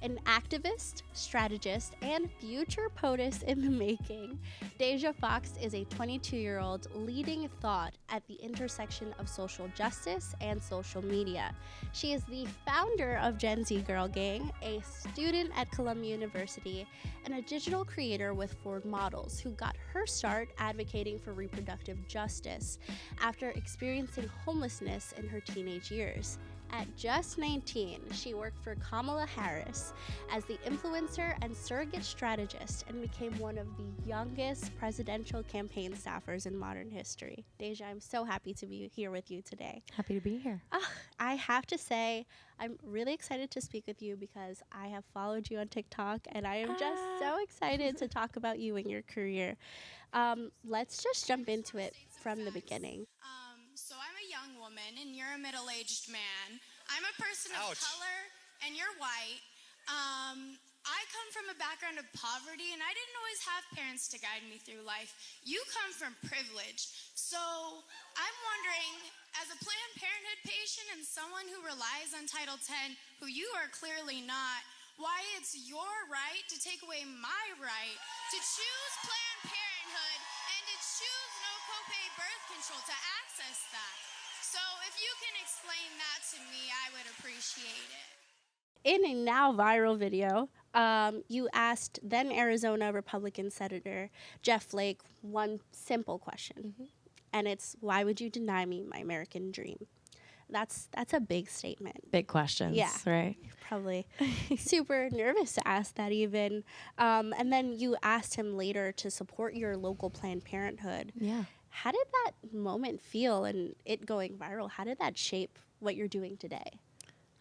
An activist, strategist, and future POTUS in the making, Deja Fox is a 22-year-old leading thought at the intersection of social justice and social media. She is the founder of Gen Z Girl Gang, a student at Columbia University, and a digital creator with Ford Models who got her start advocating for reproductive justice after experiencing homelessness in her teenage years. At just 19, she worked for Kamala Harris as the influencer and surrogate strategist and became one of the youngest presidential campaign staffers in modern history. Deja, I'm so happy to be here with you today. Happy to be here. I have to say, I'm really excited to speak with you because I have followed you on TikTok and I am just so excited to talk about you and your career. Let's just jump into it from the beginning. So I'm a young woman and you're a middle-aged man. I'm a person of color and you're white. I come from a background of poverty and I didn't always have parents to guide me through life. You come from privilege. So I'm wondering, as a Planned Parenthood patient and someone who relies on Title X, who you are clearly not, why it's your right to take away my right to choose Planned Parenthood and to choose no copay birth control, to access that. So if you can explain that to me, I would appreciate it. In a now viral video, you asked then Arizona Republican Senator Jeff Flake one simple question, and it's, why would you deny me my American dream? That's a big statement. Big questions, right? Probably super nervous to ask that even. And then you asked him later to support your local Planned Parenthood. Yeah. How did that moment feel and it going viral? How did that shape what you're doing today?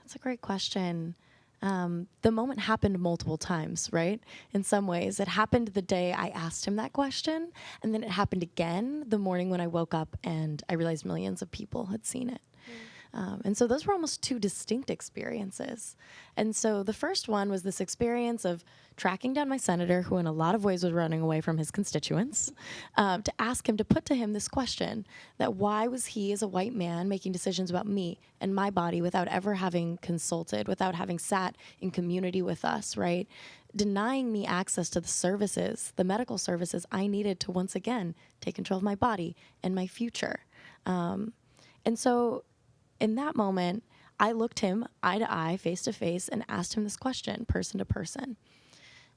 That's a great question. The moment happened multiple times, right? In some ways, it happened the day I asked him that question, and then it happened again the morning when I woke up and I realized millions of people had seen it. And so those were almost two distinct experiences. And so the first one was this experience of tracking down my senator, who in a lot of ways was running away from his constituents, to ask him, to put to him this question, that why was he as a white man making decisions about me and my body without ever having consulted, without having sat in community with us, right? Denying me access to the services, the medical services I needed to once again take control of my body and my future. And so in that moment, I looked him eye to eye, face to face, and asked him this question, person to person.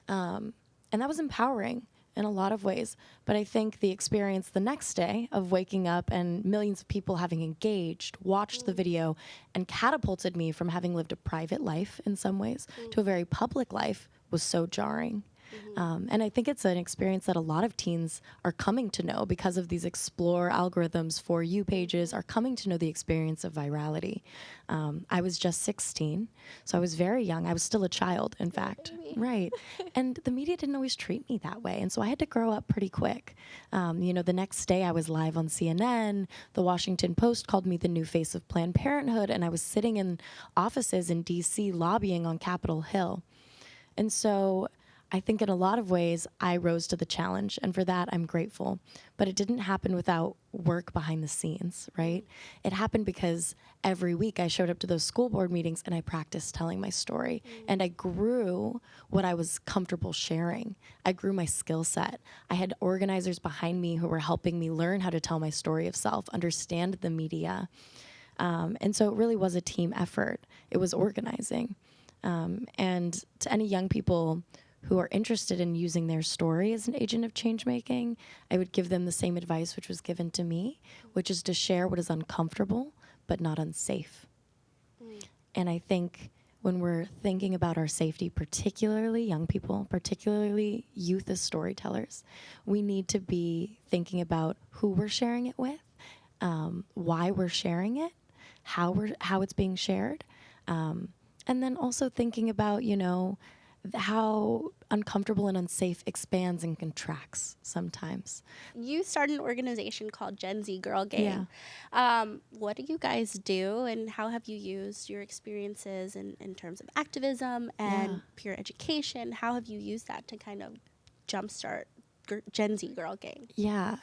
And that was empowering in a lot of ways. But I think the experience the next day of waking up and millions of people having engaged, watched the video, and catapulted me from having lived a private life in some ways to a very public life was so jarring. And I think it's an experience that a lot of teens are coming to know because of these explore algorithms. For you pages are coming to know the experience of virality. I was just 16, so I was very young. I was still a child, in fact. Right. And the media didn't always treat me that way. And so I had to grow up pretty quick. The next day I was live on CNN. The Washington Post called me the new face of Planned Parenthood. And I was sitting in offices in D.C. lobbying on Capitol Hill. And so I think in a lot of ways, I rose to the challenge, and for that, I'm grateful. But it didn't happen without work behind the scenes, right? It happened because every week I showed up to those school board meetings and I practiced telling my story, and I grew what I was comfortable sharing. I grew my skill set. I had organizers behind me who were helping me learn how to tell my story of self, understand the media. And so it really was a team effort. It was organizing. And to any young people who are interested in using their story as an agent of change making, I would give them the same advice which was given to me, which is to share what is uncomfortable but not unsafe. And I think when we're thinking about our safety, particularly young people, particularly youth as storytellers, we need to be thinking about who we're sharing it with, why we're sharing it, how it's being shared, and then also thinking about, how uncomfortable and unsafe expands and contracts sometimes. You started an organization called Gen Z Girl Gang. Yeah. What do you guys do, and how have you used your experiences in terms of activism and peer education? How have you used that to kind of jumpstart Gen Z Girl Gang? Yeah.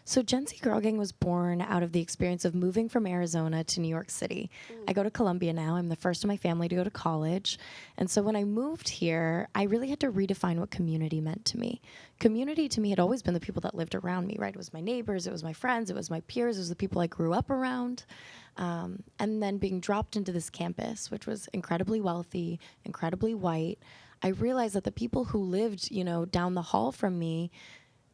So Gen Z Girl Gang was born out of the experience of moving from Arizona to New York City. I go to Columbia now. I'm the first in my family to go to college. And so when I moved here, I really had to redefine what community meant to me. Community to me had always been the people that lived around me, right? It was my neighbors, it was my friends, it was my peers, it was the people I grew up around. And then being dropped into this campus, which was incredibly wealthy, incredibly white, I realized that the people who lived, down the hall from me,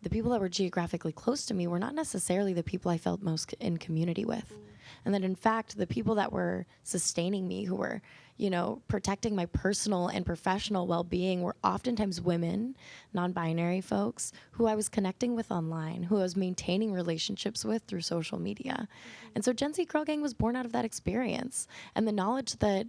the people that were geographically close to me were not necessarily the people I felt most in community with. And that in fact, the people that were sustaining me, who were, protecting my personal and professional well-being were oftentimes women, non-binary folks who I was connecting with online, who I was maintaining relationships with through social media. And so Gen Z Girl Gang was born out of that experience and the knowledge that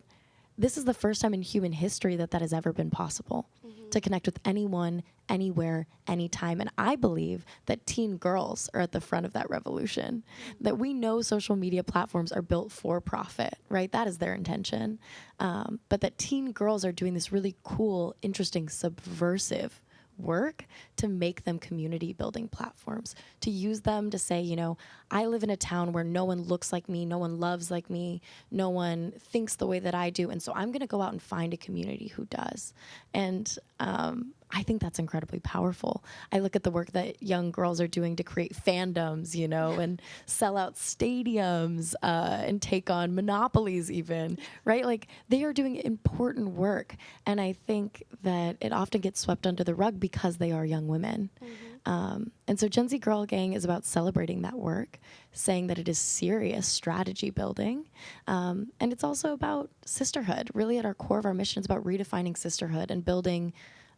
this is the first time in human history that has ever been possible, to connect with anyone, anywhere, anytime. And I believe that teen girls are at the front of that revolution, that we know social media platforms are built for profit, right? That is their intention. But that teen girls are doing this really cool, interesting, subversive work to make them community building platforms, to use them to say, I live in a town where no one looks like me, no one loves like me, no one thinks the way that I do. And so I'm going to go out and find a community who does. And I think that's incredibly powerful. I look at the work that young girls are doing to create fandoms, and sell out stadiums and take on monopolies even, right? Like they are doing important work. And I think that it often gets swept under the rug because they are young women. And so Gen Z Girl Gang is about celebrating that work, saying that it is serious strategy building. And it's also about sisterhood. Really at our core of our mission, it's about redefining sisterhood and building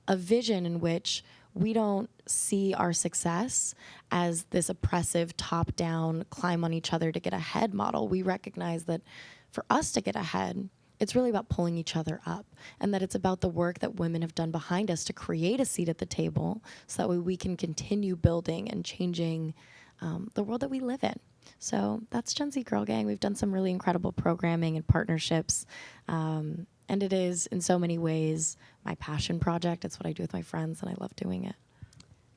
a vision in which we don't see our success as this oppressive, top-down, climb on each other to get ahead model. We recognize that for us to get ahead, it's really about pulling each other up, and that it's about the work that women have done behind us to create a seat at the table so that way we can continue building and changing the world that we live in. So that's Gen Z Girl Gang. We've done some really incredible programming and partnerships. And it is, in so many ways, my passion project. It's what I do with my friends, and I love doing it.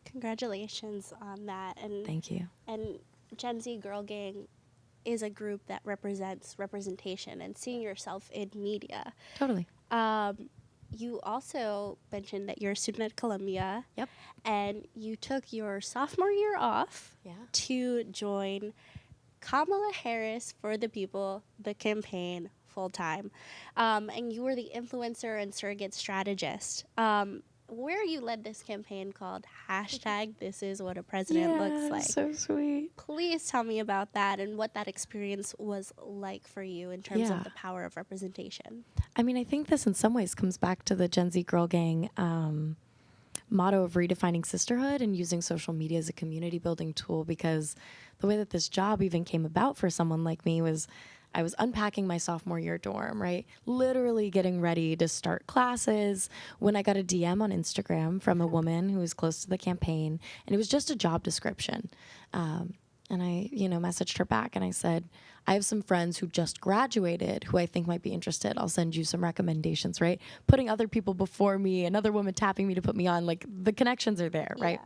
Congratulations on that. And thank you. And Gen Z Girl Gang is a group that represents representation and seeing yourself in media. Totally. You also mentioned that you're a student at Columbia. Yep. And you took your sophomore year off to join Kamala Harris for the People, the campaign, full time. And you were the influencer and surrogate strategist. Where you led this campaign called #This is what a president looks like. So sweet. Please tell me about that and what that experience was like for you in terms of the power of representation. I mean, I think this in some ways comes back to the Gen Z Girl Gang motto of redefining sisterhood and using social media as a community building tool, because the way that this job even came about for someone like me was I was unpacking my sophomore year dorm, right? Literally getting ready to start classes when I got a DM on Instagram from a woman who was close to the campaign, and it was just a job description. And I, messaged her back and I said, I have some friends who just graduated who I think might be interested. I'll send you some recommendations, right? Putting other people before me, another woman tapping me to put me on, like the connections are there, right?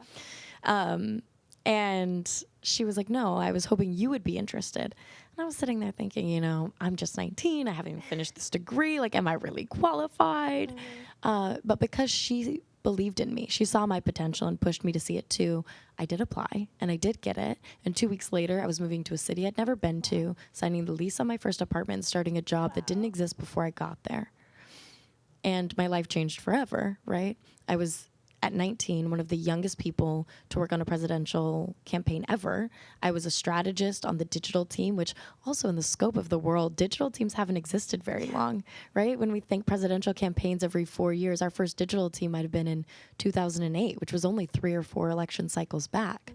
And she was like, no, I was hoping you would be interested. And I was sitting there thinking, I'm just 19. I haven't even finished this degree. Like, am I really qualified? But because she believed in me, she saw my potential and pushed me to see it too, I did apply and I did get it. And 2 weeks later, I was moving to a city I'd never been to, signing the lease on my first apartment and starting a job that didn't exist before I got there. And my life changed forever, right? I was at 19, one of the youngest people to work on a presidential campaign ever. I was a strategist on the digital team, which also in the scope of the world, digital teams haven't existed very long, right? When we think presidential campaigns every 4 years, our first digital team might have been in 2008, which was only 3 or 4 election cycles back.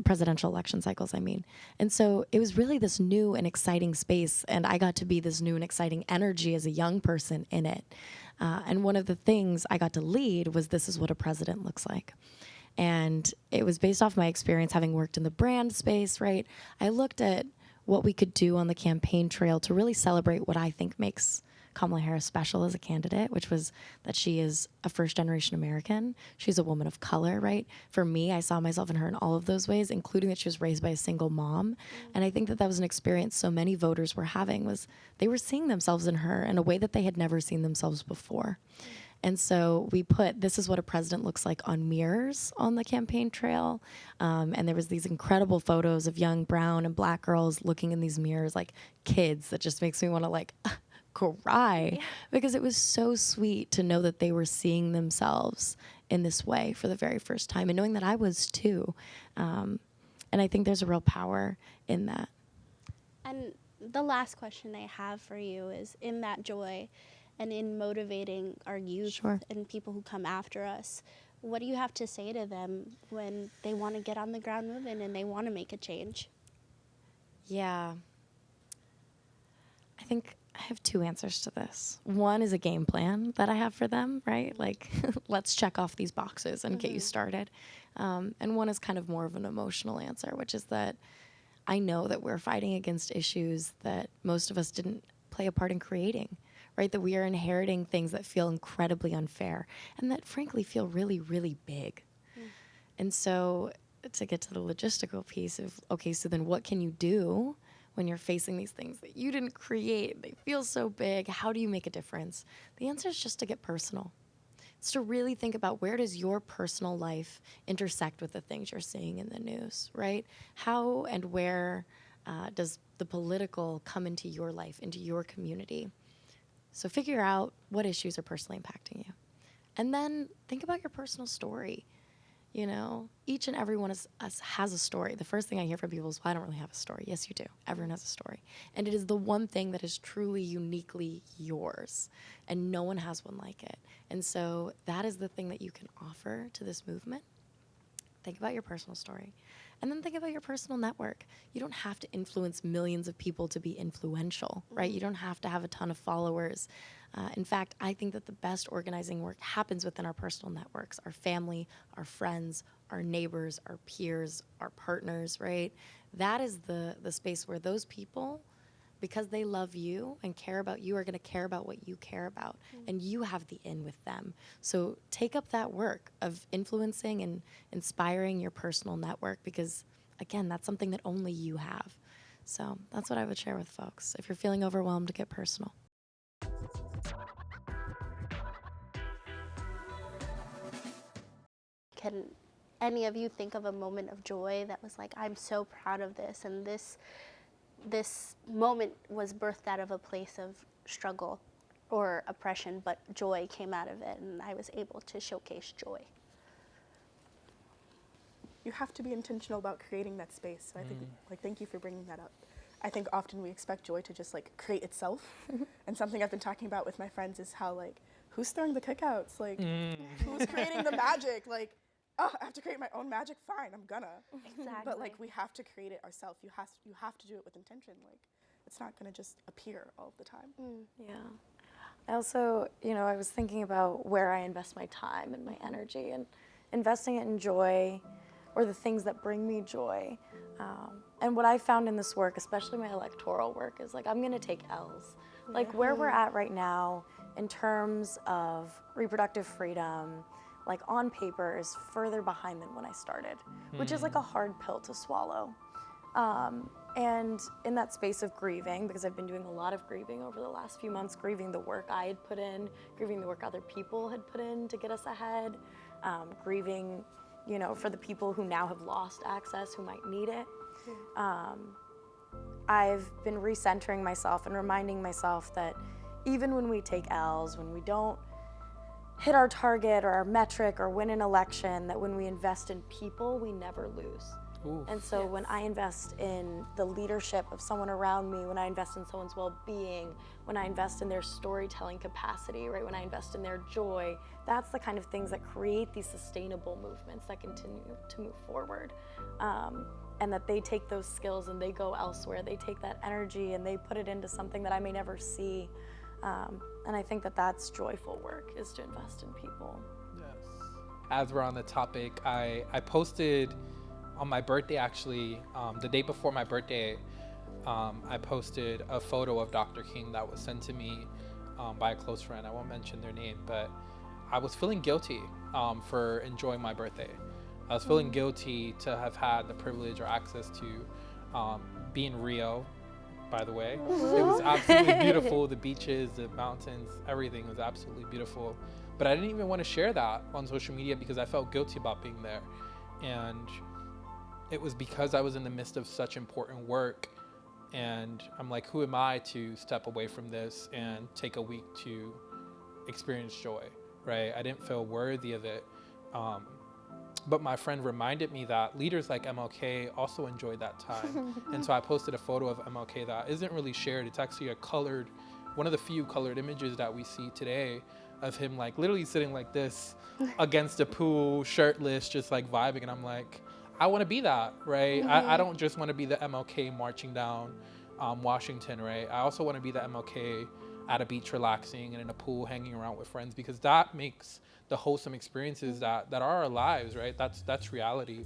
Presidential election cycles, I mean. And so it was really this new and exciting space, and I got to be this new and exciting energy as a young person in it. And one of the things I got to lead was This Is What a President Looks Like. And it was based off my experience having worked in the brand space, right? I looked at what we could do on the campaign trail to really celebrate what I think makes Kamala Harris special as a candidate, which was that she is a first-generation American. She's a woman of color, right? For me, I saw myself in her in all of those ways, including that she was raised by a single mom. And I think that that was an experience so many voters were having, was they were seeing themselves in her in a way that they had never seen themselves before. And so we put, this is what a president looks like on mirrors on the campaign trail. And there was these incredible photos of young brown and black girls looking in these mirrors like kids that just makes me want to like cry, because it was so sweet to know that they were seeing themselves in this way for the very first time, and knowing that I was too. And I think there's a real power in that. And the last question I have for you is, in that joy and in motivating our youth and people who come after us, what do you have to say to them when they want to get on the ground moving and they want to make a change? Yeah. I think I have two answers to this. One is a game plan that I have for them, right? Like, let's check off these boxes and get you started. And one is kind of more of an emotional answer, which is that I know that we're fighting against issues that most of us didn't play a part in creating, right? That we are inheriting things that feel incredibly unfair and that frankly feel really, really big. And so to get to the logistical piece of, okay, so then what can you do when you're facing these things that you didn't create? They feel so big. How do you make a difference? The answer is just to get personal. It's to really think about, where does your personal life intersect with the things you're seeing in the news, right? How and where does the political come into your life, into your community? So figure out what issues are personally impacting you. And then think about your personal story. You know, each and every one of us has a story. The first thing I hear from people is, well, I don't really have a story. Yes, you do. Everyone has a story. And it is the one thing that is truly uniquely yours. And no one has one like it. And so that is the thing that you can offer to this movement. Think about your personal story. And then think about your personal network. You don't have to influence millions of people to be influential, right? You don't have to have a ton of followers. In fact, I think that the best organizing work happens within our personal networks, our family, our friends, our neighbors, our peers, our partners, right? That is the space where those people, because they love you and care about you, are going to care about what you care about, and you have the in with them. So take up that work of influencing and inspiring your personal network, because, again, that's something that only you have. So that's what I would share with folks. If you're feeling overwhelmed, get personal. Can any of you think of a moment of joy that was like, I'm so proud of this, and this moment was birthed out of a place of struggle or oppression, but joy came out of it, and I was able to showcase joy? You have to be intentional about creating that space. So I think, like, thank you for bringing that up. I think often we expect joy to just, like, create itself. And something I've been talking about with my friends is how, like, who's throwing the cookouts? Like, who's creating the magic? Like, oh, I have to create my own magic? Fine, I'm gonna. Exactly. But, like, we have to create it ourselves. You have to do it with intention. Like, it's not gonna just appear all the time. Yeah. I also, I was thinking about where I invest my time and my energy, and investing it in joy, or the things that bring me joy. And what I found in this work, especially my electoral work, is like, I'm gonna take L's. Like where we're at right now in terms of reproductive freedom, like on paper, is further behind than when I started, which is like a hard pill to swallow. And in that space of grieving, because I've been doing a lot of grieving over the last few months, grieving the work I had put in, grieving the work other people had put in to get us ahead, grieving, for the people who now have lost access, who might need it. I've been recentering myself and reminding myself that even when we take L's, when we don't hit our target or our metric or win an election, that when we invest in people, we never lose. Ooh. And so when I invest in the leadership of someone around me, when I invest in someone's well-being, when I invest in their storytelling capacity, right, when I invest in their joy, that's the kind of things that create these sustainable movements that continue to move forward. And that they take those skills and they go elsewhere. They take that energy and they put it into something that I may never see. And I think that that's joyful work, is to invest in people. Yes. As we're on the topic, I posted on my birthday, actually, the day before my birthday, I posted a photo of Dr. King that was sent to me by a close friend. I won't mention their name, but I was feeling guilty for enjoying my birthday. I was feeling guilty to have had the privilege or access to be in Rio, by the way. It was absolutely beautiful. The beaches, the mountains, everything was absolutely beautiful. But I didn't even want to share that on social media because I felt guilty about being there. And it was because I was in the midst of such important work. And I'm like, who am I to step away from this and take a week to experience joy, right? I didn't feel worthy of it. But my friend reminded me that leaders like MLK also enjoyed that time. And so I posted a photo of MLK that isn't really shared. It's actually a colored, one of the few colored images that we see today of him like literally sitting like this against a pool, shirtless, just like vibing. And I'm like, I want to be that, right? I don't just want to be the MLK marching down Washington, right? I also want to be the MLK at a beach relaxing and in a pool hanging around with friends, because that makes the wholesome experiences that are our lives, right? That's reality.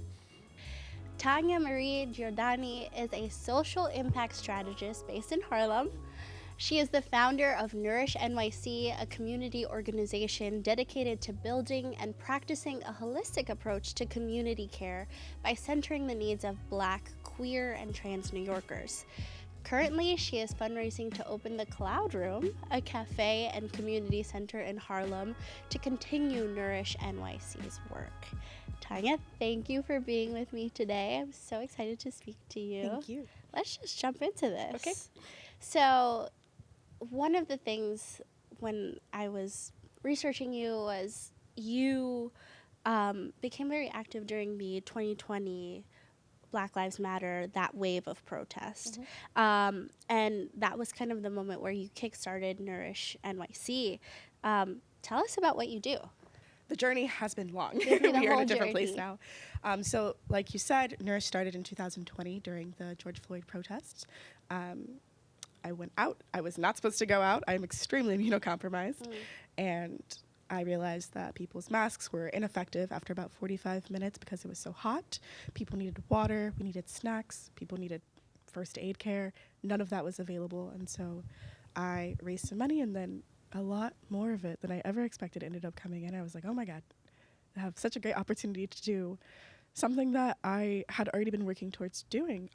Tanya Marie Giordani is a social impact strategist based in Harlem. She is the founder of Nourish NYC, a community organization dedicated to building and practicing a holistic approach to community care by centering the needs of Black, queer, and trans New Yorkers. Currently, she is fundraising to open the Cloud Room, a cafe and community center in Harlem, to continue Nourish NYC's work. Tanya, thank you for being with me today. I'm so excited to speak to you. Thank you. Let's just jump into this. Okay. So, one of the things when I was researching you was you became very active during the 2020 Black Lives Matter, that wave of protest. And that was kind of the moment where you kickstarted Nourish NYC. Tell us about what you do. The journey has been long. Give me the We are in whole a different journey. place now. So like you said, Nourish started in 2020 during the George Floyd protests. I went out. I was not supposed to go out. I'm extremely immunocompromised. And I realized that people's masks were ineffective after about 45 minutes because it was so hot. People needed water. We needed snacks. People needed first aid care. None of that was available. And so I raised some money, and then a lot more of it than I ever expected ended up coming in. I was like, oh my God, I have such a great opportunity to do something that I had already been working towards doing.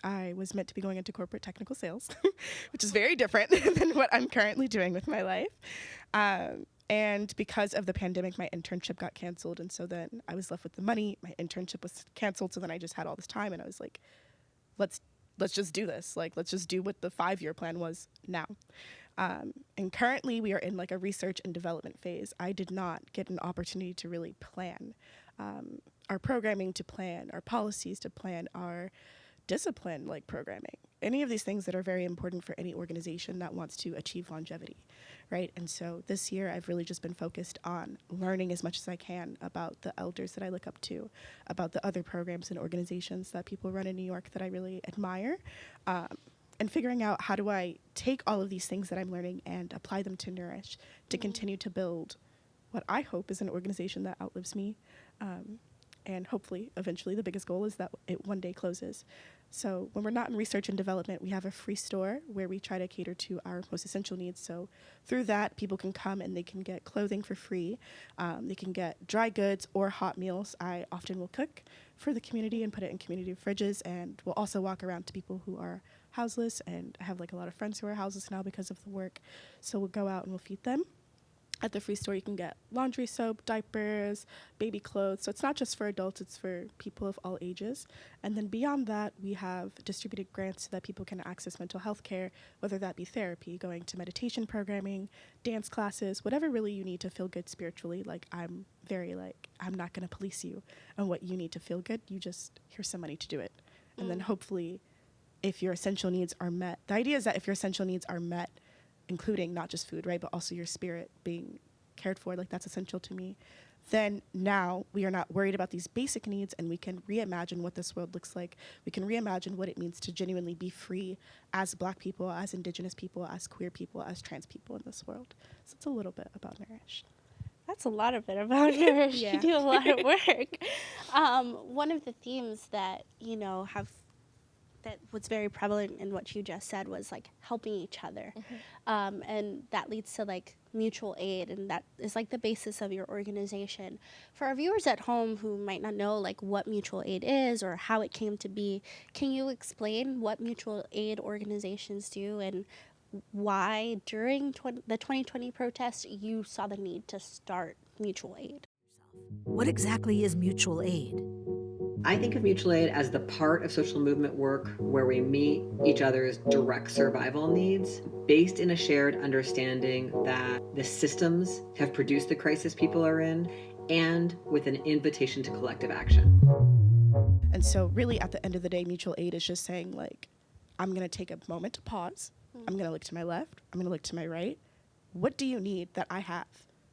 I was meant to be going into corporate technical sales, which is very different than what I'm currently doing with my life. And because of the pandemic, my internship got canceled. And so then I was left with the money. My internship was canceled. So then I just had all this time, and I was like, let's just do this. Like, let's just do what the 5-year plan was now. And currently we are in like a research and development phase. I did not get an opportunity to really plan our programming, to plan our policies, to plan our discipline, like programming, any of these things that are very important for any organization that wants to achieve longevity, right? And so this year I've really just been focused on learning as much as I can about the elders that I look up to, about the other programs and organizations that people run in New York that I really admire, and figuring out how do I take all of these things that I'm learning and apply them to Nourish to continue to build what I hope is an organization that outlives me. And hopefully, eventually, the biggest goal is that it one day closes. So when we're not in research and development, we have a free store where we try to cater to our most essential needs. So through that, people can come and they can get clothing for free. They can get dry goods or hot meals. I often will cook for the community and put it in community fridges, and we'll also walk around to people who are houseless. And I have like a lot of friends who are houseless now because of the work. So we'll go out and we'll feed them. At the free store, you can get laundry soap, diapers, baby clothes. So it's not just for adults, it's for people of all ages. And then beyond that, we have distributed grants so that people can access mental health care, whether that be therapy, going to meditation programming, dance classes, whatever really you need to feel good spiritually. Like, I'm not going to police you on what you need to feel good. You just, here's some money to do it. And then hopefully, if your essential needs are met, the idea is that if your essential needs are met, including not just food, right, but also your spirit being cared for, like that's essential to me, then now we are not worried about these basic needs, and we can reimagine what this world looks like. We can reimagine what it means to genuinely be free as Black people, as Indigenous people, as queer people, as trans people in this world. So it's a little bit about Nourish. That's a lot of it about Nourish. Yeah. You do a lot of work. One of the themes that, have that was very prevalent in what you just said was like helping each other. And that leads to like mutual aid, and that is like the basis of your organization. For our viewers at home who might not know like what mutual aid is or how it came to be, can you explain what mutual aid organizations do and why during the 2020 protest you saw the need to start mutual aid? What exactly is mutual aid? I think of mutual aid as the part of social movement work where we meet each other's direct survival needs based in a shared understanding that the systems have produced the crisis people are in, and with an invitation to collective action. And so really at the end of the day, mutual aid is just saying like, I'm going to take a moment to pause. I'm going to look to my left. I'm going to look to my right. What do you need that I have?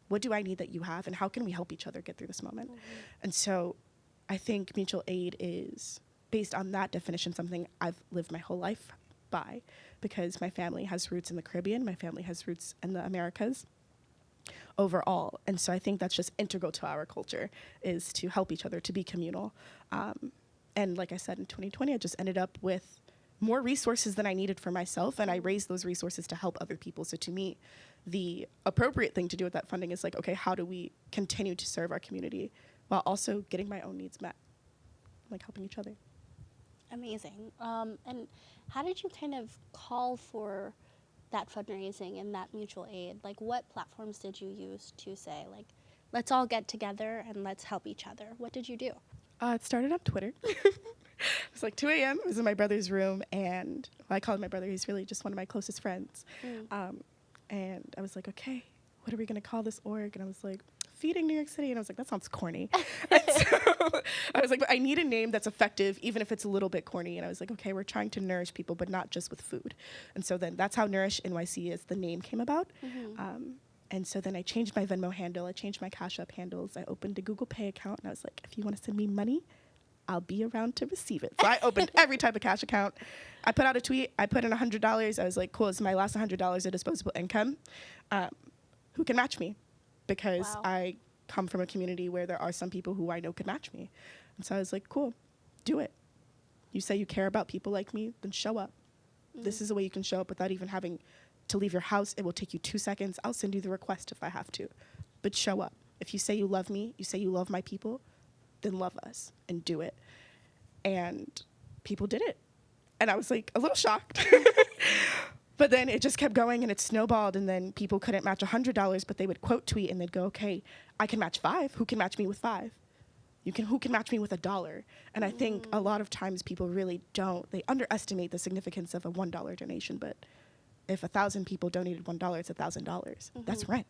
What do I need that you have? And how can we help each other get through this moment? And so I think mutual aid is, based on that definition, something I've lived my whole life by, because my family has roots in the Caribbean, my family has roots in the Americas overall. And so I think that's just integral to our culture, is to help each other, to be communal. And like I said, in 2020, I just ended up with more resources than I needed for myself, and I raised those resources to help other people. So to me, the appropriate thing to do with that funding is like, okay, how do we continue to serve our community while also getting my own needs met, like helping each other. Amazing. And how did you kind of call for that fundraising and that mutual aid? Like, what platforms did you use to say, like, let's all get together and let's help each other? What did you do? It started on Twitter. It was like 2 a.m. I was in my brother's room, and I call him my brother. He's really just one of my closest friends. And I was like, okay, what are we going to call this org? And I was like, Feeding New York City. And I was like, that sounds corny. And so I was like, but I need a name that's effective, even if it's a little bit corny. And I was like, okay, we're trying to nourish people, but not just with food. And so then that's how Nourish NYC is, the name came about. And so then I changed my Venmo handle. I changed my Cash App handles. I opened a Google Pay account. And I was like, if you want to send me money, I'll be around to receive it. So I opened every type of cash account. I put out a tweet. I put in $100. I was like, cool, it's my last $100 of disposable income. Who can match me? Because I come from a community where there are some people who I know could match me. And so I was like, cool, do it. You say you care about people like me, then show up. This is the way you can show up without even having to leave your house. It will take you 2 seconds. I'll send you the request if I have to. But show up. If you say you love me, you say you love my people, then love us and do it. And people did it. And I was like a little shocked. But then it just kept going and it snowballed, and then people couldn't match $100, but they would quote tweet and they'd go, okay, I can match 5. Who can match me with 5? Who can match me with $1? And I think a lot of times people really don't. They underestimate the significance of a $1 donation, but if 1,000 people donated $1, it's $1,000. That's rent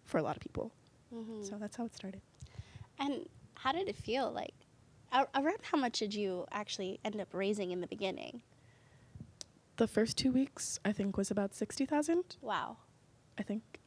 for a lot of people. So that's how it started. And how did it feel? Like, around how much did you actually end up raising in the beginning? The first 2 weeks, I think, was about 60,000. Wow. I think.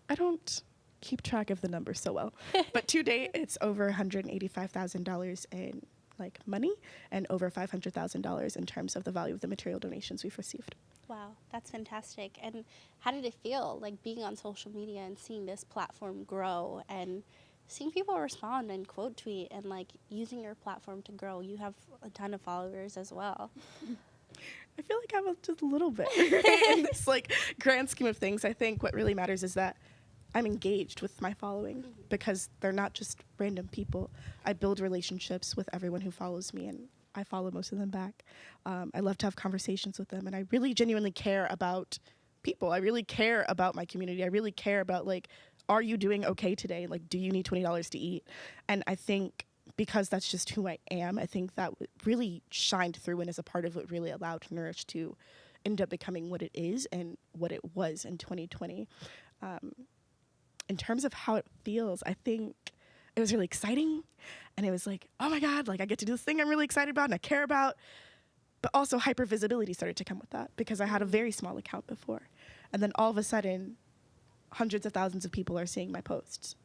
I don't keep track of the numbers so well. But to date, it's over $185,000 in like money and over $500,000 in terms of the value of the material donations we've received. Wow, that's fantastic. And how did it feel, like being on social media and seeing this platform grow and seeing people respond and quote tweet and like using your platform to grow? You have a ton of followers as well. I feel like I'm just a little bit in this like grand scheme of things. I think what really matters is that I'm engaged with my following because they're not just random people. I build relationships with everyone who follows me, and I follow most of them back. I love to have conversations with them, and I really genuinely care about people. I really care about my community. I really care about, like, are you doing okay today? Like, do you need $20 to eat? And I think because that's just who I am, I think that really shined through and is a part of what really allowed Nourish to end up becoming what it is and what it was in 2020. In terms of how it feels, I think it was really exciting. And it was like, oh my God, like I get to do this thing I'm really excited about and I care about. But also hypervisibility started to come with that because I had a very small account before. And then all of a sudden, hundreds of thousands of people are seeing my posts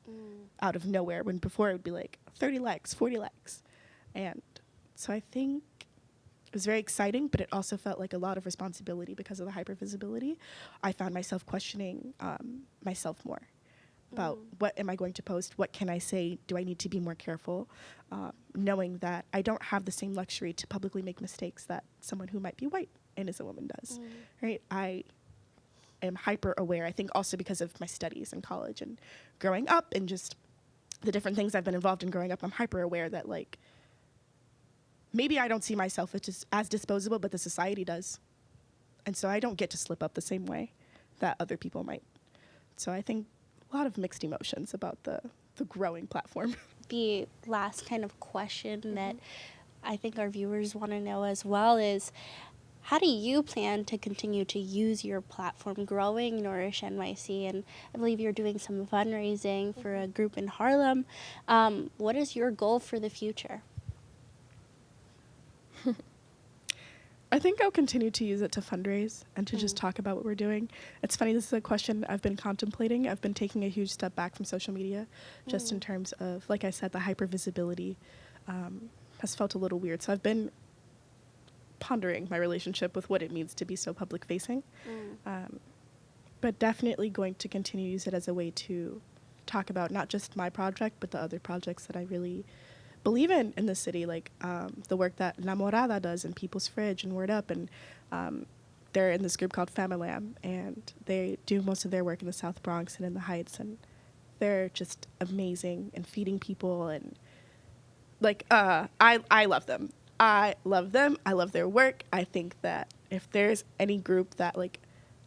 out of nowhere, when before it would be like 30 likes, 40 likes. And so I think it was very exciting, but it also felt like a lot of responsibility because of the hypervisibility. I found myself questioning myself more. about what am I going to post, what can I say, do I need to be more careful, knowing that I don't have the same luxury to publicly make mistakes that someone who might be white and is a woman does, right? I am hyper aware, I think also because of my studies in college and growing up and just the different things I've been involved in growing up. I'm hyper aware that like maybe I don't see myself as disposable, but the society does. And so I don't get to slip up the same way that other people might. So I think a lot of mixed emotions about the growing platform. The last kind of question that I think our viewers want to know as well is, how do you plan to continue to use your platform growing Nourish NYC? And I believe you're doing some fundraising for a group in Harlem. What is your goal for the future? I think I'll continue to use it to fundraise and to just talk about what we're doing. It's funny, this is a question I've been contemplating. I've been taking a huge step back from social media, just in terms of, like I said, the hypervisibility has felt a little weird. So I've been pondering my relationship with what it means to be so public facing, but definitely going to continue to use it as a way to talk about not just my project, but the other projects that I really believe in the city, like the work that La Morada does in People's Fridge and Word Up, and they're in this group called Familam, and they do most of their work in the South Bronx and in the Heights, and they're just amazing and feeding people, and like I love them. I love them. I love their work. I think that if there's any group that like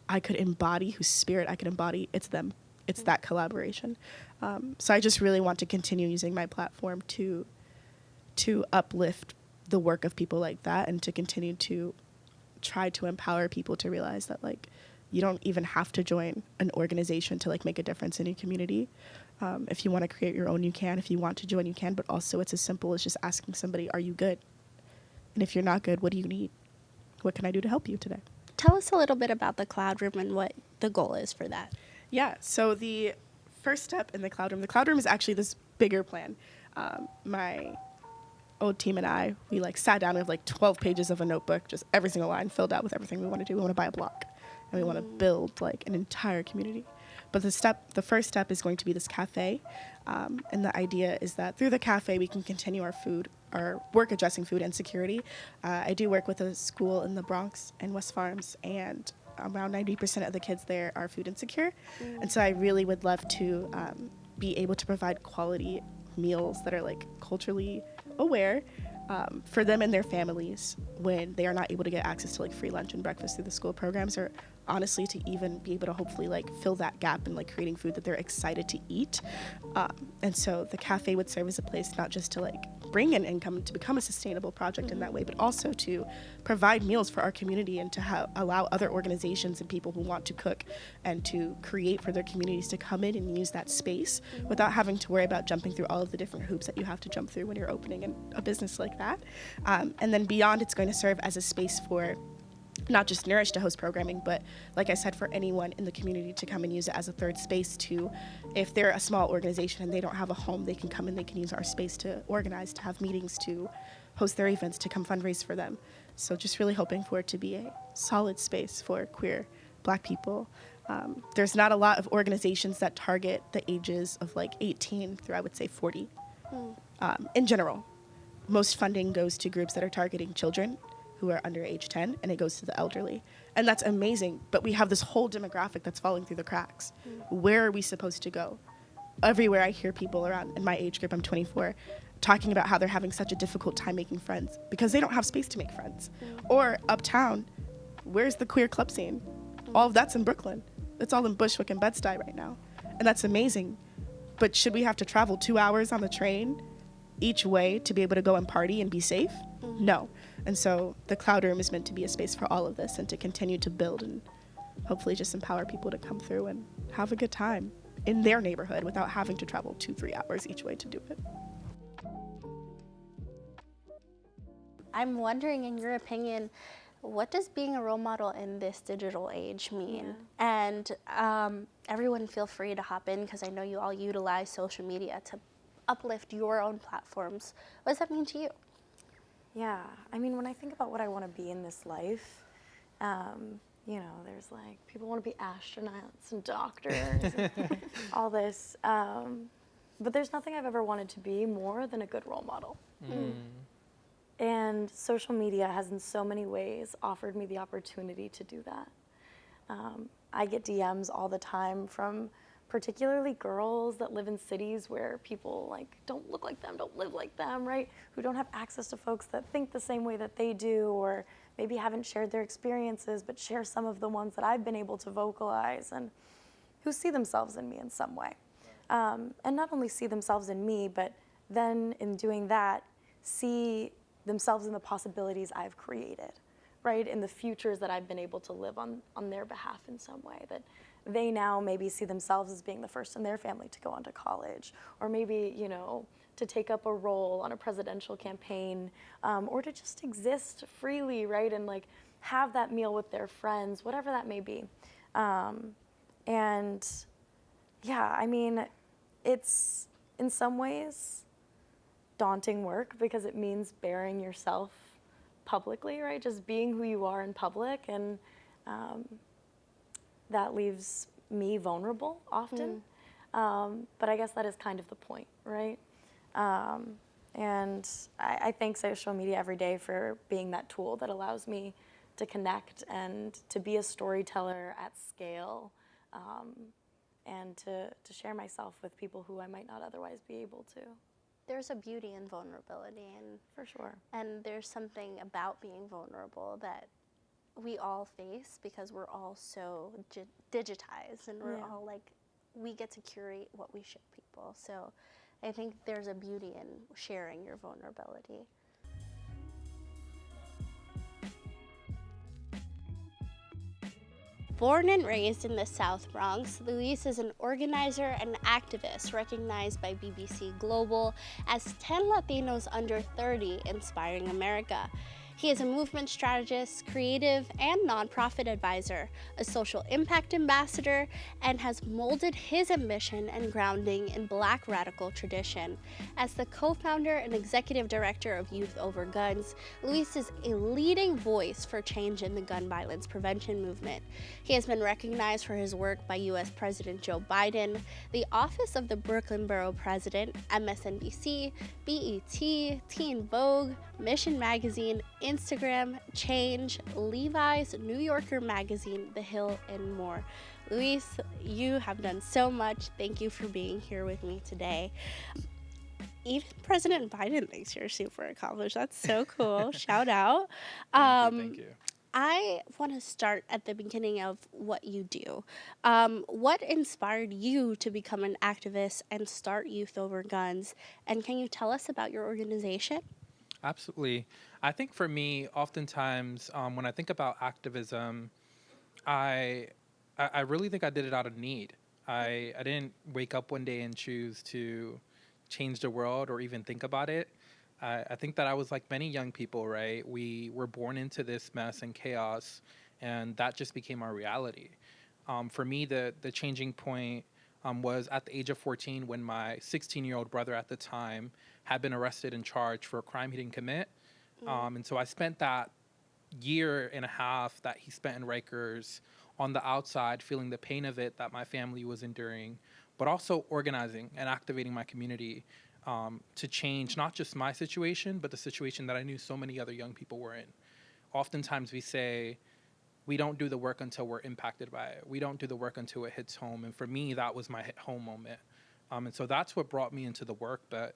I could embody, whose spirit I could embody, it's them. It's that collaboration. So I just really want to continue using my platform to uplift the work of people like that, and to continue to try to empower people to realize that like you don't even have to join an organization to like make a difference in your community. If you want to create your own, you can. If you want to join, you can. But also it's as simple as just asking somebody, are you good? And if you're not good, what do you need? What can I do to help you today? Tell us a little bit about the Cloud Room and what the goal is for that. Yeah, so the first step in the Cloud Room is actually this bigger plan. My old team and I, we like sat down with like 12 pages of a notebook, just every single line filled out with everything we want to do. We want to buy a block, and we want to build like an entire community. But the first step is going to be this cafe, and the idea is that through the cafe we can continue our work addressing food insecurity. I do work with a school in the Bronx and West Farms, and around 90% of the kids there are food insecure, and so I really would love to be able to provide quality meals that are like culturally aware for them and their families when they are not able to get access to like free lunch and breakfast through the school programs, or honestly to even be able to hopefully like fill that gap in like creating food that they're excited to eat. And so the cafe would serve as a place not just to like bring in income to become a sustainable project in that way, but also to provide meals for our community and to allow other organizations and people who want to cook and to create for their communities to come in and use that space without having to worry about jumping through all of the different hoops that you have to jump through when you're opening a business like that. And then beyond, it's going to serve as a space for not just Nourish to host programming, but like I said, for anyone in the community to come and use it as a third space to, if they're a small organization and they don't have a home, they can come and they can use our space to organize, to have meetings, to host their events, to come fundraise for them. So just really hoping for it to be a solid space for queer Black people. There's not a lot of organizations that target the ages of like 18 through, I would say, 40 in general. Most funding goes to groups that are targeting children who are under age 10, and it goes to the elderly. And that's amazing, but we have this whole demographic that's falling through the cracks. Where are we supposed to go? Everywhere I hear people around in my age group, I'm 24, talking about how they're having such a difficult time making friends because they don't have space to make friends. Or uptown, where's the queer club scene? All of that's in Brooklyn. It's all in Bushwick and Bed-Stuy right now. And that's amazing. But should we have to travel 2 hours on the train each way to be able to go and party and be safe? No. And so the Cloud Room is meant to be a space for all of this and to continue to build and hopefully just empower people to come through and have a good time in their neighborhood without having to travel 2-3 hours each way to do it. I'm wondering, in your opinion, what does being a role model in this digital age mean? Yeah. And everyone feel free to hop in, because I know you all utilize social media to uplift your own platforms. What does that mean to you? Yeah, I mean, when I think about what I want to be in this life, there's like people want to be astronauts and doctors and all this. But there's nothing I've ever wanted to be more than a good role model. And social media has in so many ways offered me the opportunity to do that. I get DMs all the time from particularly girls that live in cities where people like don't look like them, don't live like them, right? Who don't have access to folks that think the same way that they do, or maybe haven't shared their experiences, but share some of the ones that I've been able to vocalize, and who see themselves in me in some way. And not only see themselves in me, but then in doing that, see themselves in the possibilities I've created, right? In the futures that I've been able to live on their behalf in some way, that they now maybe see themselves as being the first in their family to go on to college, or maybe, to take up a role on a presidential campaign, or to just exist freely, right? And like have that meal with their friends, whatever that may be. And yeah, I mean, it's in some ways daunting work because it means bearing yourself publicly, right? Just being who you are in public, and that leaves me vulnerable often. But I guess that is kind of the point, right? And I thank social media every day for being that tool that allows me to connect and to be a storyteller at scale, and to share myself with people who I might not otherwise be able to. There's a beauty in vulnerability, and for sure. And there's something about being vulnerable that we all face because we're all so digitized, and we're all like, we get to curate what we show people. So I think there's a beauty in sharing your vulnerability. Born and raised in the South Bronx, Luis is an organizer and activist recognized by BBC Global as 10 Latinos under 30 inspiring America. He is a movement strategist, creative, and nonprofit advisor, a social impact ambassador, and has molded his ambition and grounding in Black radical tradition. As the co-founder and executive director of Youth Over Guns, Luis is a leading voice for change in the gun violence prevention movement. He has been recognized for his work by U.S. President Joe Biden, the Office of the Brooklyn Borough President, MSNBC, BET, Teen Vogue, Mission Magazine, Instagram, Change, Levi's, New Yorker Magazine, The Hill, and more. Luis, you have done so much. Thank you for being here with me today. Even President Biden thinks you're super accomplished. That's so cool. Shout out. Thank you. I want to start at the beginning of what you do. What inspired you to become an activist and start Youth Over Guns? And can you tell us about your organization? Absolutely. I think for me, oftentimes, when I think about activism, I really think I did it out of need. I didn't wake up one day and choose to change the world or even think about it. I think that I was like many young people, right? We were born into this mess and chaos, and that just became our reality. For me, the changing point was at the age of 14 when my 16-year-old brother at the time had been arrested and charged for a crime he didn't commit. And so I spent that year and a half that he spent in Rikers on the outside, feeling the pain of it that my family was enduring, but also organizing and activating my community to change not just my situation, but the situation that I knew so many other young people were in. Oftentimes we say, we don't do the work until we're impacted by it. We don't do the work until it hits home. And for me, that was my hit home moment. And so that's what brought me into the work. But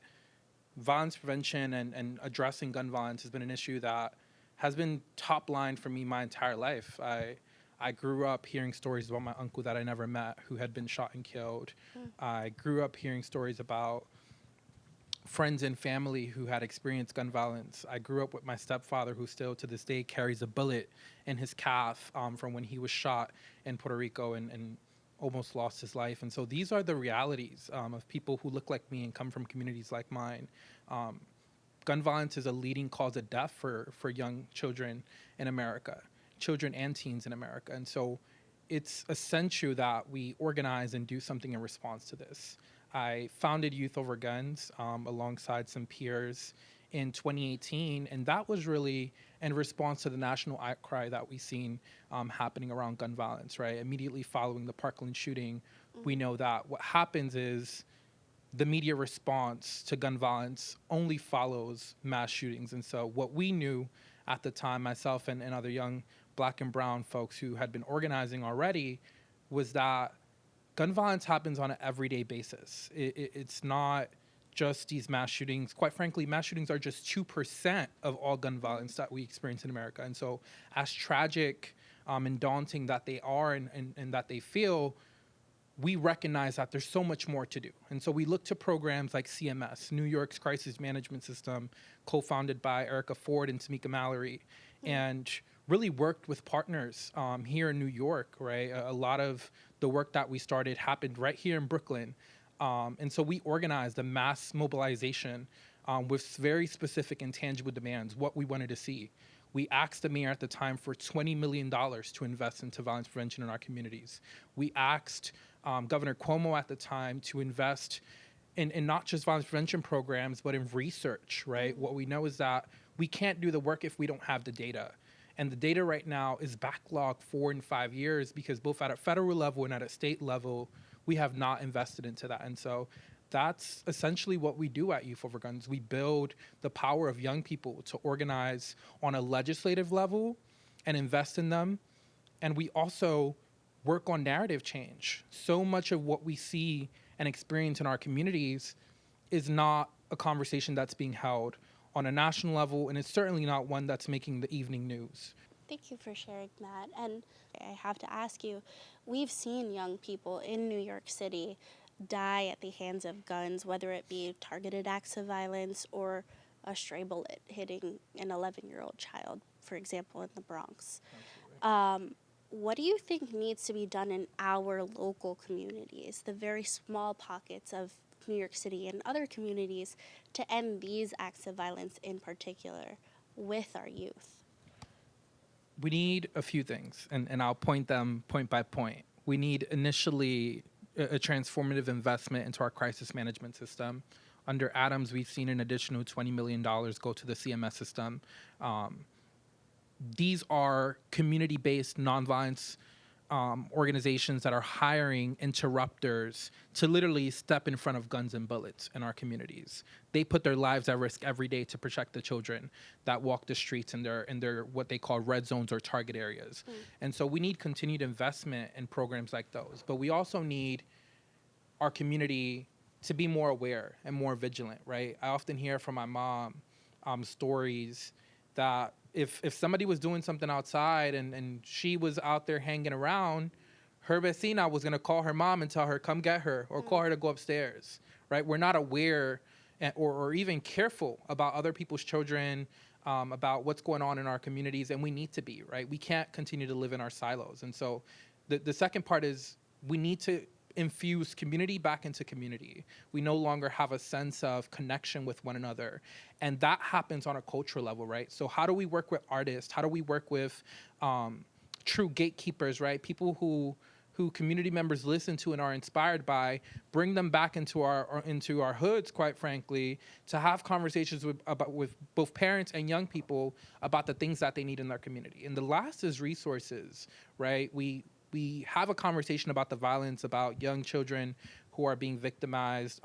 violence prevention and addressing gun violence has been an issue that has been top line for me my entire life. I grew up hearing stories about my uncle that I never met who had been shot and killed. I grew up hearing stories about friends and family who had experienced gun violence. I grew up with my stepfather who still to this day carries a bullet in his calf from when he was shot in Puerto Rico and almost lost his life. And so these are the realities of people who look like me and come from communities like mine. Gun violence is a leading cause of death for young children in America, children and teens in America. And so it's essential that we organize and do something in response to this. I founded Youth Over Guns alongside some peers in 2018, and that was really in response to the national outcry that we've seen happening around gun violence, right? Immediately following the Parkland shooting, we know that what happens is the media response to gun violence only follows mass shootings. And so what we knew at the time, myself and other young Black and brown folks who had been organizing already, was that gun violence happens on an everyday basis. It's not just these mass shootings. Quite frankly, mass shootings are just 2% of all gun violence that we experience in America. And so as tragic and daunting that they are and that they feel, we recognize that there's so much more to do. And so we look to programs like CMS, New York's Crisis Management System, co-founded by Erica Ford and Tamika Mallory, and really worked with partners here in New York, right? A lot of the work that we started happened right here in Brooklyn. And so we organized a mass mobilization with very specific and tangible demands, what we wanted to see. We asked the mayor at the time for $20 million to invest into violence prevention in our communities. We asked Governor Cuomo at the time to invest in not just violence prevention programs, but in research, right? What we know is that we can't do the work if we don't have the data. And the data right now is backlogged 4 and 5 years because both at a federal level and at a state level, we have not invested into that. And so that's essentially what we do at Youth Over Guns. We build the power of young people to organize on a legislative level and invest in them. And we also work on narrative change. So much of what we see and experience in our communities is not a conversation that's being held on a national level, and it's certainly not one that's making the evening news. Thank you for sharing that. And I have to ask you, we've seen young people in New York City die at the hands of guns, whether it be targeted acts of violence or a stray bullet hitting an 11-year-old child, for example, in the Bronx. What do you think needs to be done in our local communities, the very small pockets of New York City and other communities, to end these acts of violence in particular with our youth? We need a few things, and I'll point them point by point. We need initially a transformative investment into our crisis management system. Under Adams, we've seen an additional $20 million go to the CMS system. These are community-based nonviolence organizations that are hiring interrupters to literally step in front of guns and bullets in our communities. They put their lives at risk every day to protect the children that walk the streets in their what they call red zones or target areas. And so we need continued investment in programs like those. But we also need our community to be more aware and more vigilant, right? I often hear from my mom stories that if somebody was doing something outside and she was out there hanging around, her vecina was going to call her mom and tell her, come get her, or call her to go upstairs, right? We're not aware or even careful about other people's children, about what's going on in our communities, and we need to be, right? We can't continue to live in our silos. And so the second part is we need to infuse community back into community. We no longer have a sense of connection with one another. And that happens on a cultural level, right? So how do we work with artists? How do we work with true gatekeepers, right? People who community members listen to and are inspired by, bring them back into our hoods, quite frankly, to have conversations with both parents and young people about the things that they need in their community. And the last is resources, right? We have a conversation about the violence, about young children who are being victimized,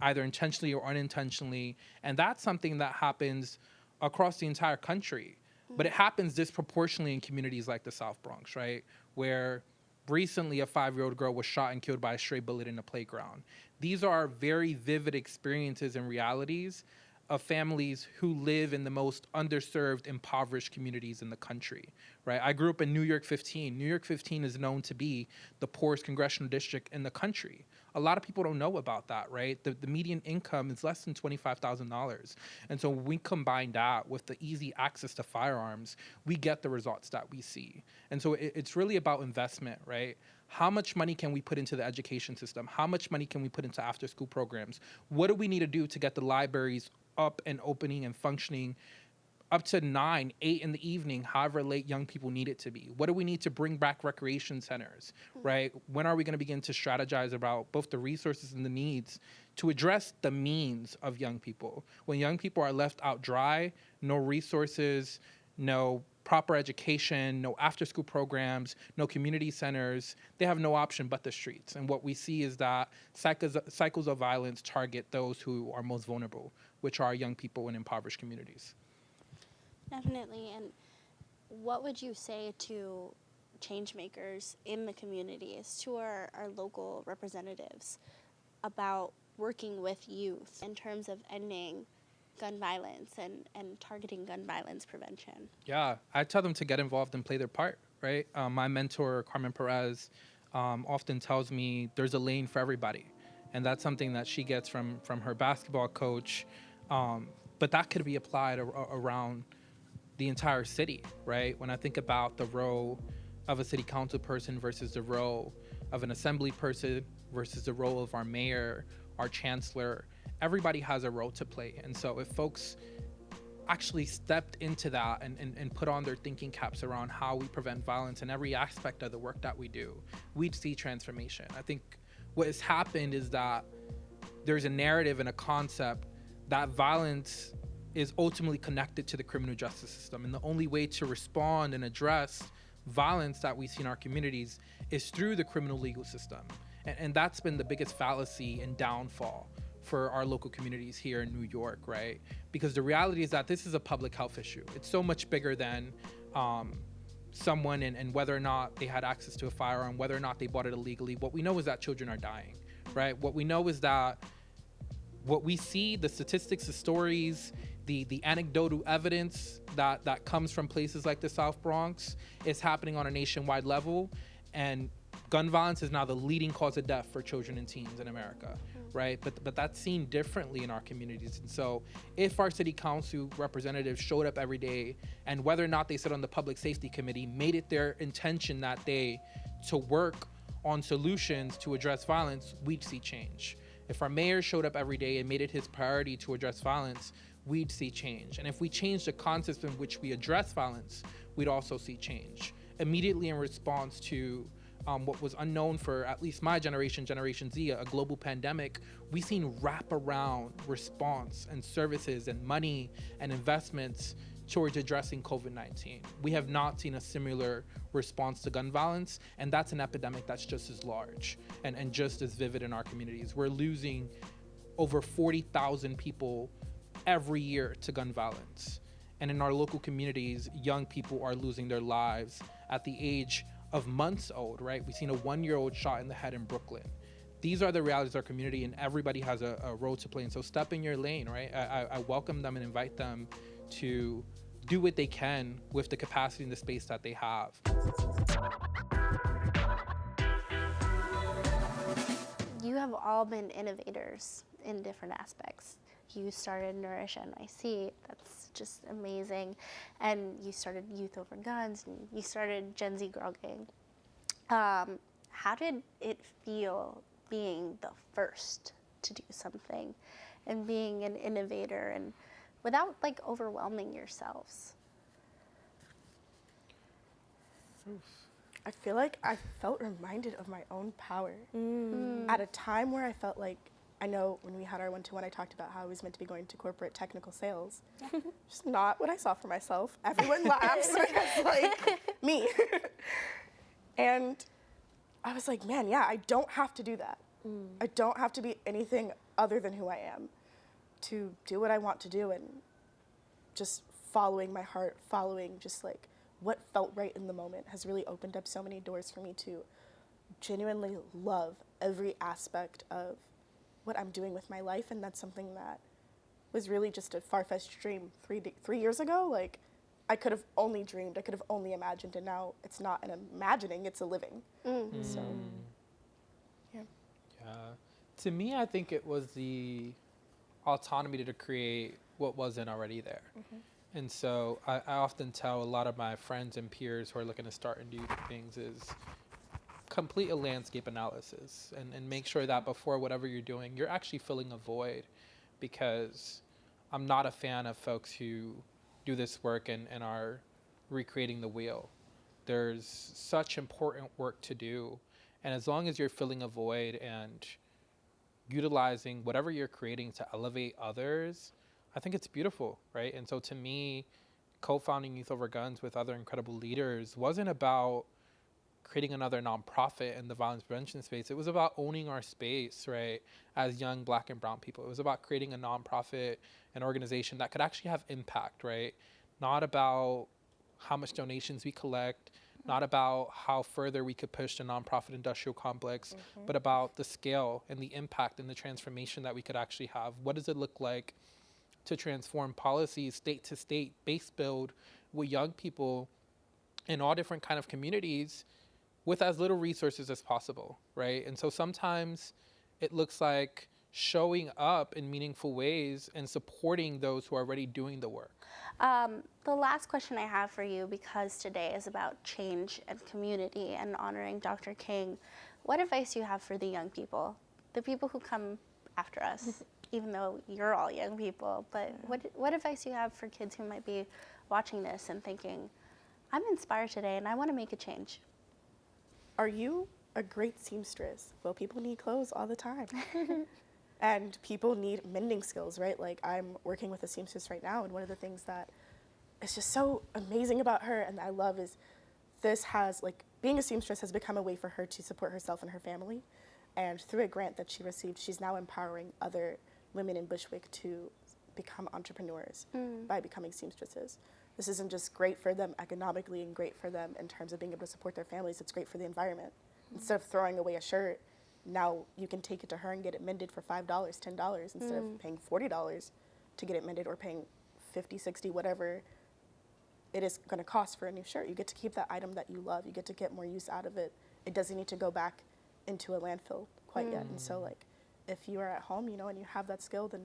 either intentionally or unintentionally. And that's something that happens across the entire country. But it happens disproportionately in communities like the South Bronx, right? Where recently a 5-year-old girl was shot and killed by a stray bullet in a playground. These are very vivid experiences and realities of families who live in the most underserved, impoverished communities in the country, right? I grew up in New York 15. New York 15 is known to be the poorest congressional district in the country. A lot of people don't know about that, right? The median income is less than $25,000. And so when we combine that with the easy access to firearms, we get the results that we see. And so it's really about investment, right? How much money can we put into the education system? How much money can we put into after-school programs? What do we need to do to get the libraries up and opening and functioning up to 9, 8 in the evening, however late young people need it to be? What do we need to bring back recreation centers, right? When are we going to begin to strategize about both the resources and the needs to address the means of young people? When young people are left out dry, no resources, no proper education, no after-school programs, no community centers, they have no option but the streets. And what we see is that cycles of violence target those who are most vulnerable, which are young people in impoverished communities. Definitely. And what would you say to changemakers in the communities, to our local representatives, about working with youth in terms of ending gun violence and targeting gun violence prevention? Yeah, I tell them to get involved and play their part, right? My mentor, Carmen Perez, often tells me there's a lane for everybody. And that's something that she gets from her basketball coach. But that could be applied around the entire city, right? When I think about the role of a city council person versus the role of an assembly person versus the role of our mayor, our chancellor, everybody has a role to play. And so if folks actually stepped into that and put on their thinking caps around how we prevent violence in every aspect of the work that we do, we'd see transformation. I think what has happened is that there's a narrative and a concept that violence is ultimately connected to the criminal justice system. And the only way to respond and address violence that we see in our communities is through the criminal legal system. And that's been the biggest fallacy and downfall for our local communities here in New York, right? Because the reality is that this is a public health issue. It's so much bigger than someone and whether or not they had access to a firearm, whether or not they bought it illegally. What we know is that children are dying, right? What we know is that what we see, the statistics, the stories, the anecdotal evidence that comes from places like the South Bronx is happening on a nationwide level. And gun violence is now the leading cause of death for children and teens in America, right? But that's seen differently in our communities. And so if our city council representatives showed up every day, and whether or not they sit on the public safety committee, made it their intention that day to work on solutions to address violence, we'd see change. If our mayor showed up every day and made it his priority to address violence, we'd see change. And if we change the concepts in which we address violence, we'd also see change. Immediately in response to what was unknown for at least my generation, Generation Z, a global pandemic, we've seen wraparound response and services and money and investments towards addressing COVID-19. We have not seen a similar response to gun violence, and that's an epidemic that's just as large and just as vivid in our communities. We're losing over 40,000 people every year to gun violence. And in our local communities, young people are losing their lives at the age of months old, right? We've seen a 1-year-old shot in the head in Brooklyn. These are the realities of our community, and everybody has a role to play. And so step in your lane, right? I welcome them and invite them to do what they can with the capacity and the space that they have. You have all been innovators in different aspects. You started Nourish NYC, that's just amazing. And you started Youth Over Guns, and you started Gen Z Girl Gang. How did it feel being the first to do something and being an innovator and without like overwhelming yourselves? I feel like I felt reminded of my own power at a time where I felt like, I know when we had our one-to-one, I talked about how I was meant to be going to corporate technical sales. Just not what I saw for myself. Everyone laughs because, like, me. And I was like, man, yeah, I don't have to do that. I don't have to be anything other than who I am to do what I want to do, and just following my heart, following just like what felt right in the moment has really opened up so many doors for me to genuinely love every aspect of what I'm doing with my life. And that's something that was really just a far-fetched dream 3 years ago. Like, I could have only dreamed, I could have only imagined, and now it's not an imagining, it's a living. So, yeah. To me, I think it was the autonomy to create what wasn't already there. And so I often tell a lot of my friends and peers who are looking to start and do things is complete a landscape analysis and make sure that before whatever you're doing, you're actually filling a void, because I'm not a fan of folks who do this work and are recreating the wheel. There's such important work to do. And as long as you're filling a void and utilizing whatever you're creating to elevate others, I think it's beautiful, right? And so to me, co-founding Youth Over Guns with other incredible leaders wasn't about creating another nonprofit in the violence prevention space. It was about owning our space, right? As young Black and brown people. It was about creating a nonprofit, an organization that could actually have impact, right? Not about how much donations we collect, not about how further we could push the nonprofit industrial complex, but about the scale and the impact and the transformation that we could actually have. What does it look like to transform policies state to state, base build with young people in all different kind of communities with as little resources as possible, right? And so sometimes it looks like showing up in meaningful ways and supporting those who are already doing the work. The last question I have for you, because today is about change and community and honoring Dr. King, what advice do you have for the young people, the people who come after us, even though you're all young people, but what advice do you have for kids who might be watching this and thinking, I'm inspired today and I want to make a change? Are you a great seamstress? Well, people need clothes all the time. And people need mending skills, right? Like, I'm working with a seamstress right now, and one of the things that is just so amazing about her and I love is this has, like, being a seamstress has become a way for her to support herself and her family. And through a grant that she received, she's now empowering other women in Bushwick to become entrepreneurs by becoming seamstresses. This isn't just great for them economically and great for them in terms of being able to support their families, it's great for the environment. Instead of throwing away a shirt, now you can take it to her and get it mended for $5, $10 instead of paying $40 to get it mended or paying $50, $60, whatever it is going to cost for a new shirt. You get to keep that item that you love. You get to get more use out of it. It doesn't need to go back into a landfill quite yet. And so, like, if you are at home, you know, and you have that skill, then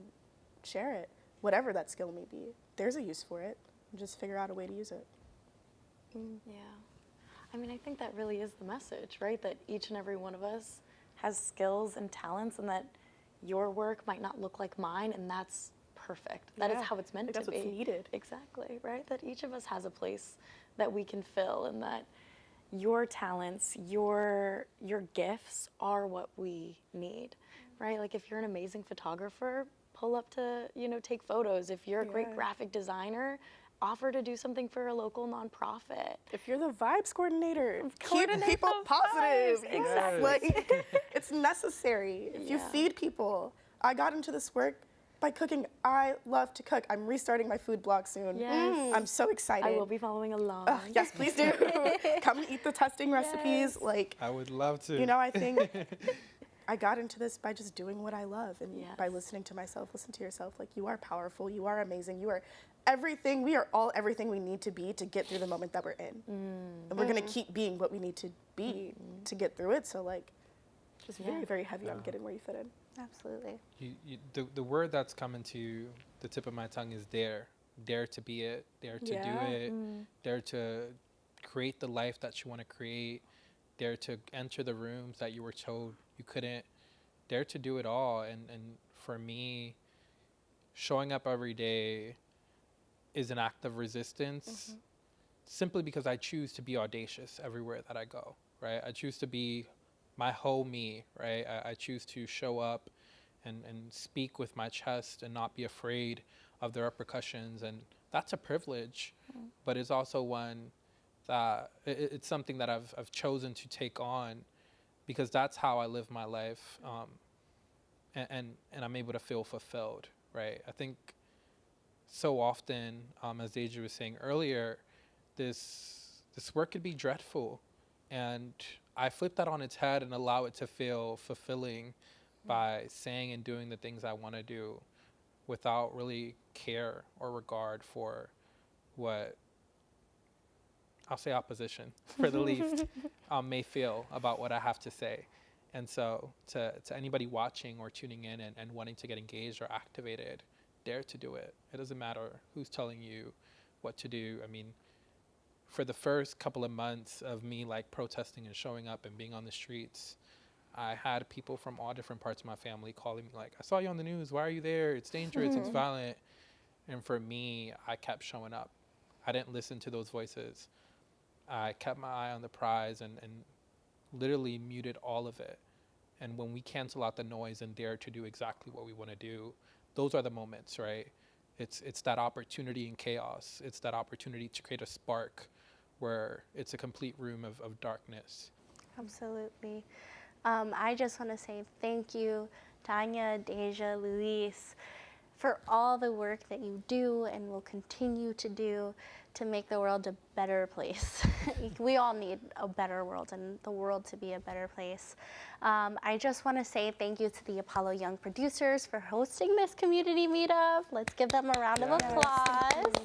share it, whatever that skill may be. There's a use for it. Just figure out a way to use it. Yeah. I mean, I think that really is the message, right? That each and every one of us has skills and talents, and that your work might not look like mine, and that's perfect. That is how it's meant to be. That's what's needed. Exactly, right? That each of us has a place that we can fill, and that your talents, your gifts are what we need, right? Like, if you're an amazing photographer, pull up to, you know, take photos. If you're a great graphic designer, offer to do something for a local nonprofit. If you're the vibes coordinator, keep people positive. Exactly. Like, it's necessary. If you feed people, I got into this work by cooking. I love to cook. I'm restarting my food blog soon. Yes. I'm so excited. I will be following along. Yes, please do. Come and eat the testing recipes. Like, I would love to. you know, I think I got into this by just doing what I love and by listening to myself. Listen to yourself. Like, you are powerful. You are amazing. You are everything. We are all everything we need to be to get through the moment that we're in. And we're going to keep being what we need to be to get through it. So, like, just very, very heavy on getting where you fit in. Absolutely. The word that's coming to the tip of my tongue is dare. Dare to be it. Dare to do it. Dare to create the life that you want to create. Dare to enter the rooms that you were told you couldn't. Dare to do it all. And for me, showing up every day is an act of resistance simply because I choose to be audacious everywhere that I go, right? I choose to be my whole me, right? I choose to show up and speak with my chest and not be afraid of the repercussions. And that's a privilege, but it's also one that it's something that I've chosen to take on because that's how I live my life. And I'm able to feel fulfilled, right? I think so often, as Deja was saying earlier, this work could be dreadful. And I flip that on its head and allow it to feel fulfilling by saying and doing the things I want to do without really care or regard for what, I'll say opposition for the least, may feel about what I have to say. And so to anybody watching or tuning in and wanting to get engaged or activated, dare to do it. It doesn't matter who's telling you what to do. I mean, for the first couple of months of me like protesting and showing up and being on the streets, I had people from all different parts of my family calling me like, I saw you on the news, why are you there? It's dangerous, it's violent. And for me, I kept showing up. I didn't listen to those voices. I kept my eye on the prize and literally muted all of it. And when we cancel out the noise and dare to do exactly what we want to do, those are the moments, right? It's that opportunity in chaos. It's that opportunity to create a spark where it's a complete room of darkness. Absolutely. I just want to say thank you, Tanya, Deja, Luis, for all the work that you do and will continue to do to make the world a better place. We all need a better world and the world to be a better place. I just want to say thank you to the Apollo Young producers for hosting this community meetup. Let's give them a round of applause.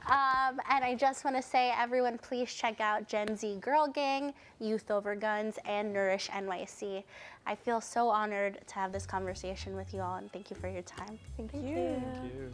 And I just want to say, everyone, please check out Gen Z Girl Gang, Youth Over Guns, and Nourish NYC. I feel so honored to have this conversation with you all, and thank you for your time. Thank you. Thank you.